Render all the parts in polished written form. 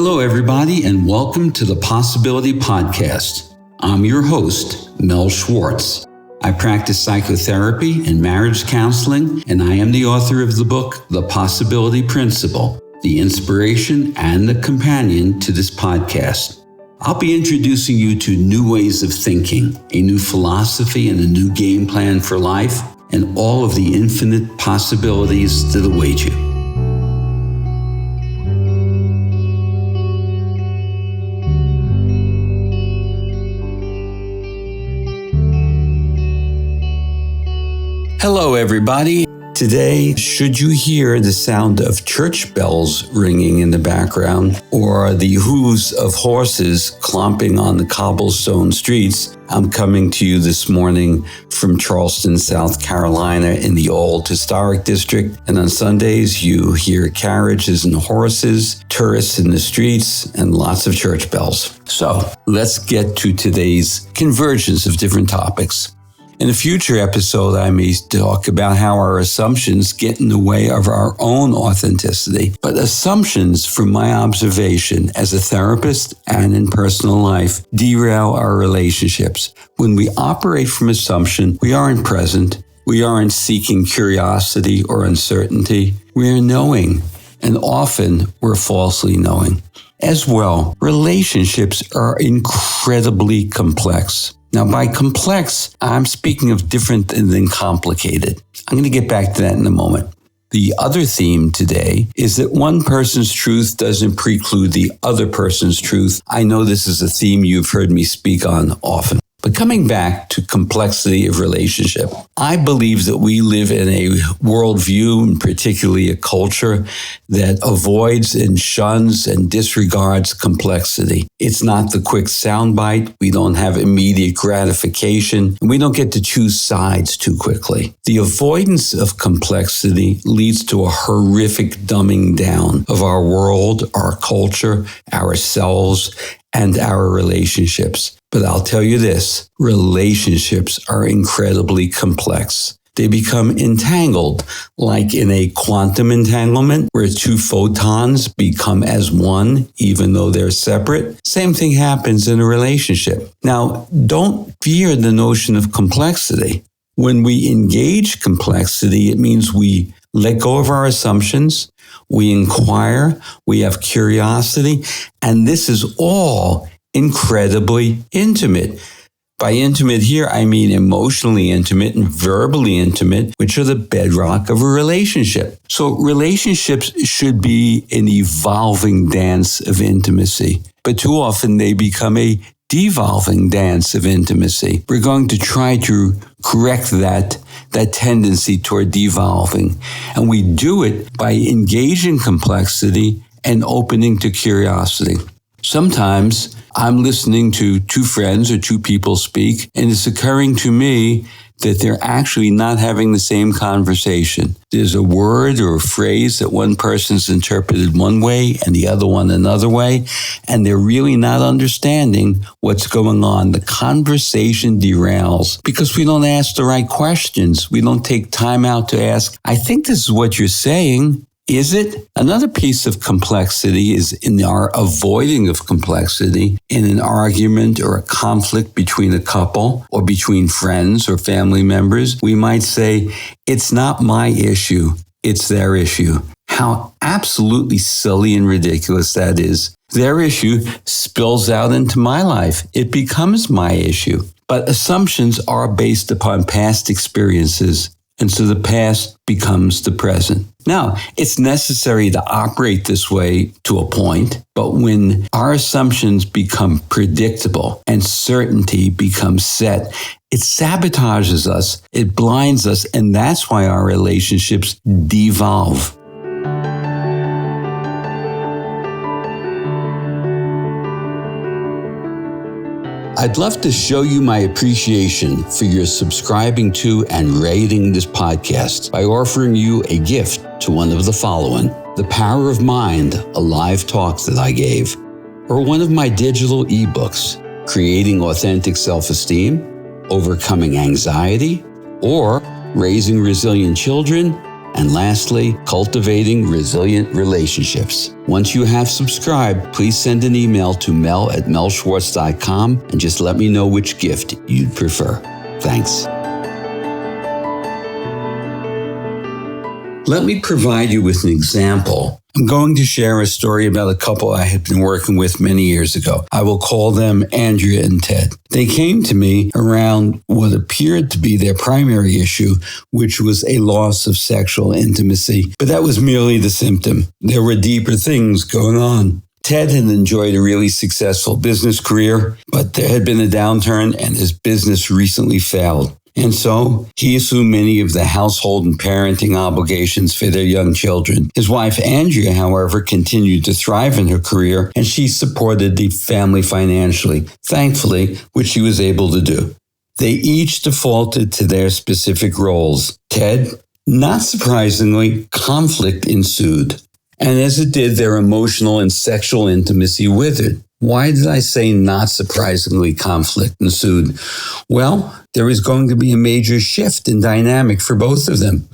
Hello, everybody, and welcome to the Possibility Podcast. I'm your host, Mel Schwartz. I practice psychotherapy and marriage counseling, and I am the author of the book, The Possibility Principle, the inspiration and the companion to this podcast. I'll be introducing you to new ways of thinking, a new philosophy and a new game plan for life, and all of the infinite possibilities that await you. Hello, everybody. Today, should you hear the sound of church bells ringing in the background or the hooves of horses clomping on the cobblestone streets, I'm coming to you this morning from Charleston, South Carolina in the old historic district. And on Sundays, you hear carriages and horses, tourists in the streets, and lots of church bells. So let's get to today's convergence of different topics. In a future episode, I may talk about how our assumptions get in the way of our own authenticity. But assumptions, from my observation as a therapist and in personal life, derail our relationships. When we operate from assumption, we aren't present. We aren't seeking curiosity or uncertainty. We're knowing, and often we're falsely knowing. As well, relationships are incredibly complex. Now, by complex, I'm speaking of different than complicated. I'm going to get back to that in a moment. The other theme today is that one person's truth doesn't preclude the other person's truth. I know this is a theme you've heard me speak on often. But coming back to complexity of relationship, I believe that we live in a worldview, and particularly a culture, that avoids and shuns and disregards complexity. It's not the quick soundbite. We don't have immediate gratification. And we don't get to choose sides too quickly. The avoidance of complexity leads to a horrific dumbing down of our world, our culture, ourselves, and our relationships. But I'll tell you this, relationships are incredibly complex. They become entangled, like in a quantum entanglement, where two photons become as one, even though they're separate. Same thing happens in a relationship. Now, don't fear the notion of complexity. When we engage complexity, it means we let go of our assumptions, we inquire, we have curiosity, and this is all incredibly intimate. By intimate here, I mean emotionally intimate and verbally intimate, which are the bedrock of a relationship. So relationships should be an evolving dance of intimacy, but too often they become a devolving dance of intimacy. We're going to try to correct that tendency toward devolving. And we do it by engaging complexity and opening to curiosity. Sometimes I'm listening to two friends or two people speak, and it's occurring to me that they're actually not having the same conversation. There's a word or a phrase that one person's interpreted one way and the other one another way, and they're really not understanding what's going on. The conversation derails because we don't ask the right questions. We don't take time out to ask, I think this is what you're saying. Is it? Another piece of complexity is in our avoiding of complexity in an argument or a conflict between a couple or between friends or family members. We might say, it's not my issue, it's their issue. How absolutely silly and ridiculous that is. Their issue spills out into my life. It becomes my issue. But assumptions are based upon past experiences. And so the past becomes the present. Now, it's necessary to operate this way to a point, but when our assumptions become predictable and certainty becomes set, it sabotages us, it blinds us, and that's why our relationships devolve. I'd love to show you my appreciation for your subscribing to and rating this podcast by offering you a gift to one of the following: The Power of Mind, a live talk that I gave, or one of my digital ebooks, Creating Authentic Self-Esteem, Overcoming Anxiety, or Raising Resilient Children And lastly, cultivating resilient relationships. Once you have subscribed, please send an email to mel@melschwartz.com and just let me know which gift you'd prefer. Thanks. Let me provide you with an example. I'm going to share a story about a couple I had been working with many years ago. I will call them Andrea and Ted. They came to me around what appeared to be their primary issue, which was a loss of sexual intimacy. But that was merely the symptom. There were deeper things going on. Ted had enjoyed a really successful business career, but there had been a downturn and his business recently failed. And so he assumed many of the household and parenting obligations for their young children. His wife, Andrea, however, continued to thrive in her career, and she supported the family financially, thankfully, which she was able to do. They each defaulted to their specific roles. Ted, not surprisingly, conflict ensued. And as it did, their emotional and sexual intimacy withered. Why did I say not surprisingly conflict ensued? Well, there was going to be a major shift in dynamic for both of them.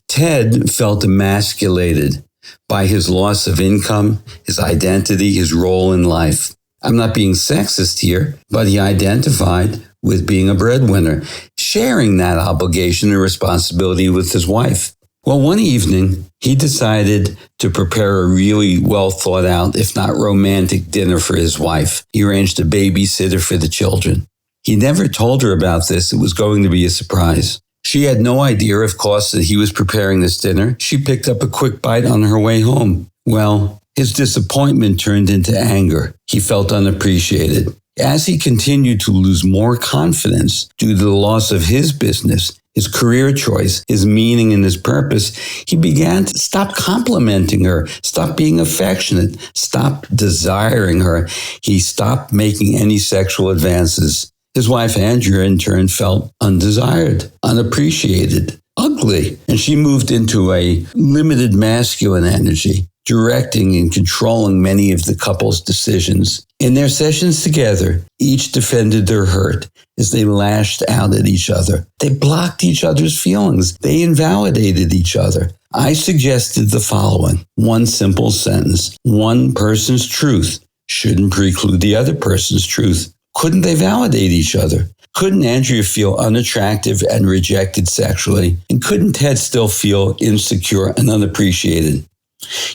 Ted felt emasculated by his loss of income, his identity, his role in life. I'm not being sexist here, but he identified with being a breadwinner, sharing that obligation and responsibility with his wife. Well, one evening, he decided to prepare a really well thought out, if not romantic, dinner for his wife. He arranged a babysitter for the children. He never told her about this. It was going to be a surprise. She had no idea, of course, that he was preparing this dinner. She picked up a quick bite on her way home. Well, his disappointment turned into anger. He felt unappreciated. As he continued to lose more confidence due to the loss of his business, his career choice, his meaning and his purpose, he began to stop complimenting her, stop being affectionate, stop desiring her. He stopped making any sexual advances. His wife, Andrea, in turn, felt undesired, unappreciated, ugly, and she moved into a limited masculine energy, directing and controlling many of the couple's decisions. In their sessions together, each defended their hurt as they lashed out at each other. They blocked each other's feelings. They invalidated each other. I suggested the following, one simple sentence. One person's truth shouldn't preclude the other person's truth. Couldn't they validate each other? Couldn't Andrea feel unattractive and rejected sexually? And couldn't Ted still feel insecure and unappreciated?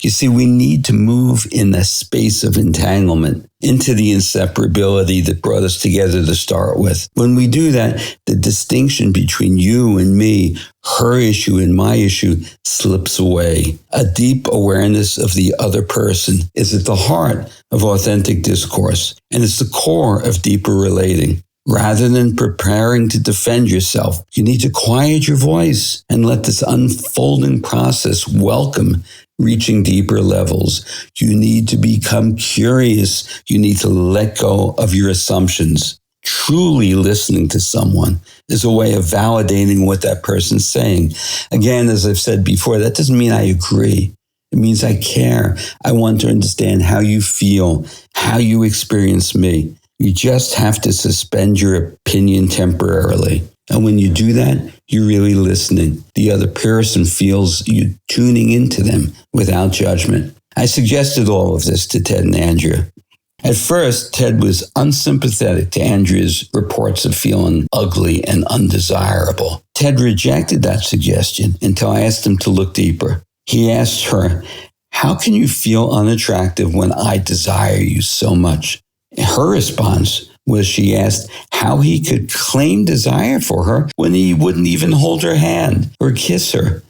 You see, we need to move in the space of entanglement into the inseparability that brought us together to start with. When we do that, the distinction between you and me, her issue and my issue, slips away. A deep awareness of the other person is at the heart of authentic discourse, and it's the core of deeper relating. Rather than preparing to defend yourself, you need to quiet your voice and let this unfolding process welcome reaching deeper levels. You need to become curious. You need to let go of your assumptions. Truly listening to someone is a way of validating what that person's saying. Again, as I've said before, that doesn't mean I agree. It means I care. I want to understand how you feel, how you experience me. You just have to suspend your opinion temporarily. And when you do that, you're really listening. The other person feels you tuning into them without judgment. I suggested all of this to Ted and Andrea. At first, Ted was unsympathetic to Andrea's reports of feeling ugly and undesirable. Ted rejected that suggestion until I asked him to look deeper. He asked her, "How can you feel unattractive when I desire you so much?" Her response was she asked how he could claim desire for her when he wouldn't even hold her hand or kiss her.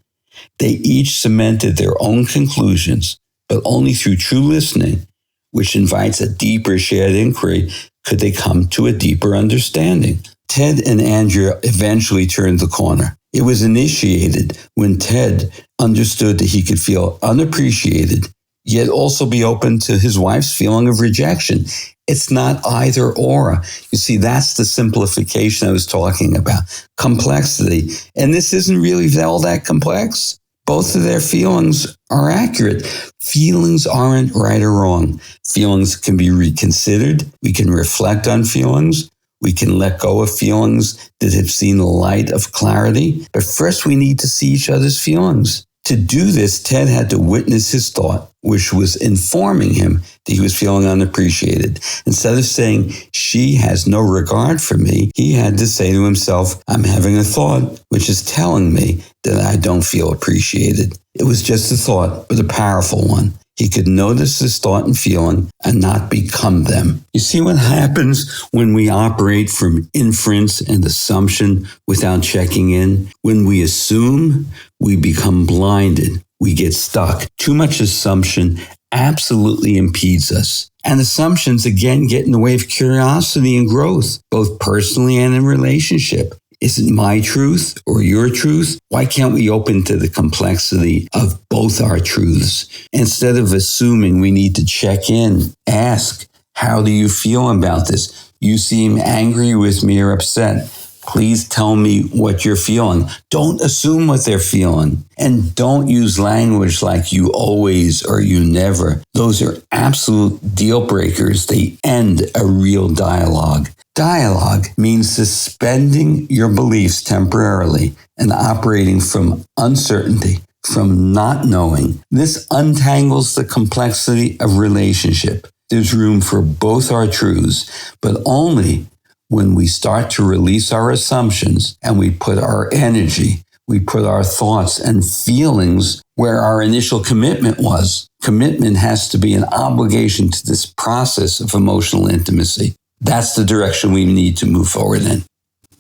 They each cemented their own conclusions, but only through true listening, which invites a deeper shared inquiry, could they come to a deeper understanding. Ted and Andrea eventually turned the corner. It was initiated when Ted understood that he could feel unappreciated, yet also be open to his wife's feeling of rejection. It's not either or. You see, that's the simplification I was talking about. Complexity. And this isn't really all that complex. Both of their feelings are accurate. Feelings aren't right or wrong. Feelings can be reconsidered. We can reflect on feelings. We can let go of feelings that have seen the light of clarity. But first, we need to see each other's feelings. To do this, Ted had to witness his thought, which was informing him that he was feeling unappreciated. Instead of saying, she has no regard for me, he had to say to himself, I'm having a thought which is telling me that I don't feel appreciated. It was just a thought, but a powerful one. He could notice his thought and feeling and not become them. You see what happens when we operate from inference and assumption without checking in? When we assume, we become blinded. We get stuck. Too much assumption absolutely impedes us. And assumptions, again, get in the way of curiosity and growth, both personally and in relationship. Is it my truth or your truth? Why can't we open to the complexity of both our truths? Instead of assuming, we need to check in, ask, how do you feel about this? You seem angry with me or upset. Please tell me what you're feeling. Don't assume what they're feeling. And don't use language like you always or you never. Those are absolute deal breakers. They end a real dialogue. Dialogue means suspending your beliefs temporarily and operating from uncertainty, from not knowing. This untangles the complexity of relationship. There's room for both our truths, but only when we start to release our assumptions and we put our energy, we put our thoughts and feelings where our initial commitment was. Commitment has to be an obligation to this process of emotional intimacy. That's the direction we need to move forward in.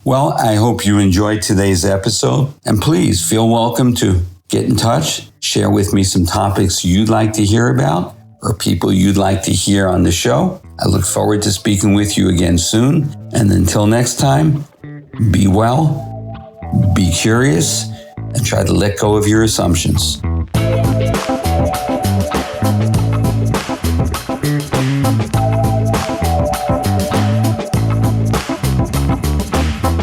Well, I hope you enjoyed today's episode, and please feel welcome to get in touch, share with me some topics you'd like to hear about or people you'd like to hear on the show. I look forward to speaking with you again soon. And until next time, be well, be curious, and try to let go of your assumptions.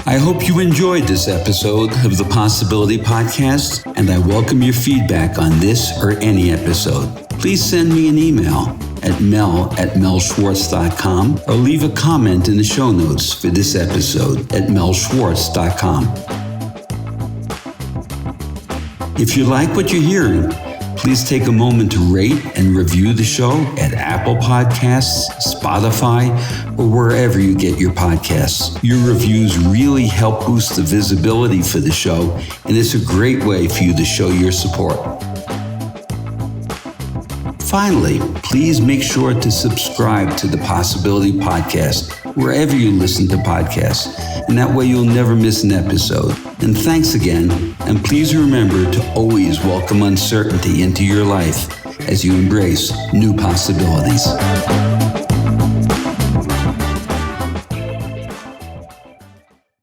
I hope you enjoyed this episode of the Possibility Podcast, and I welcome your feedback on this or any episode. Please send me an email at mel@melschwartz.com or leave a comment in the show notes for this episode at melschwartz.com. If you like what you're hearing, please take a moment to rate and review the show at Apple Podcasts, Spotify, or wherever you get your podcasts. Your reviews really help boost the visibility for the show, and it's a great way for you to show your support. Finally, please make sure to subscribe to the Possibility Podcast wherever you listen to podcasts, and that way you'll never miss an episode. And thanks again, and please remember to always welcome uncertainty into your life as you embrace new possibilities.